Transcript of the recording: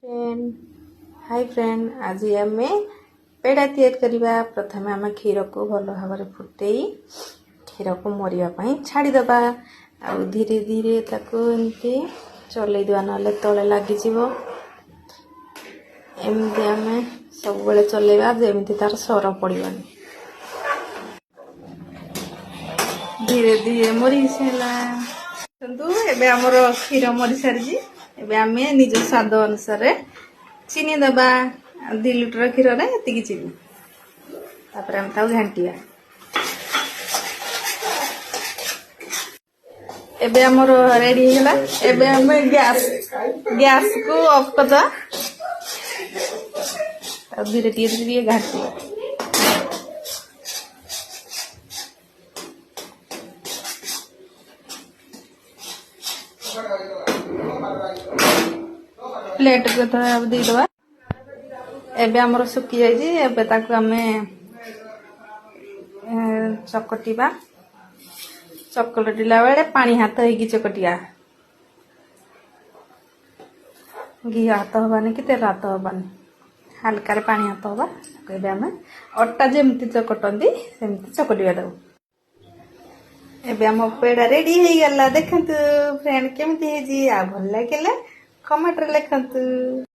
Friend hi friend आज आम पेड़ा तैयार करवा। प्रथम आम क्षीर को भल भाव फुटे क्षीर को मरिया छाड़ीदबा आ धीरे धीरे एमती चलईदे ना तले लगिज एमती आम सब चलैबा जमी तार सर पड़ानी धीरे धीरे मरी सारा एबे आमर क्षीर मरी सारी एबे आम निज स्वाद अनुसार चीनी दबा 2 लिटर क्षीर ये चीनी तापर आम घाटिया एबे आमर रेडी है एबे आम गैस को ऑफ करदा धीरे धीरे घाटिया प्लेट को देदबा एबे आमर सुखी जाइए चकटिबा चकटिला बेले पानी हाथ हो चकटिया घी हाथ हबानी कि तेल हाथ हबानी हल्का पानी हाथ हवा एबे आम अटा जमती चकटती सेमती चकटिबा दो एबे आम पेड़ा रेडी हो गला देखंतु फ्रेंड केमती आ भल लगे कमेंट रे लिखंतु।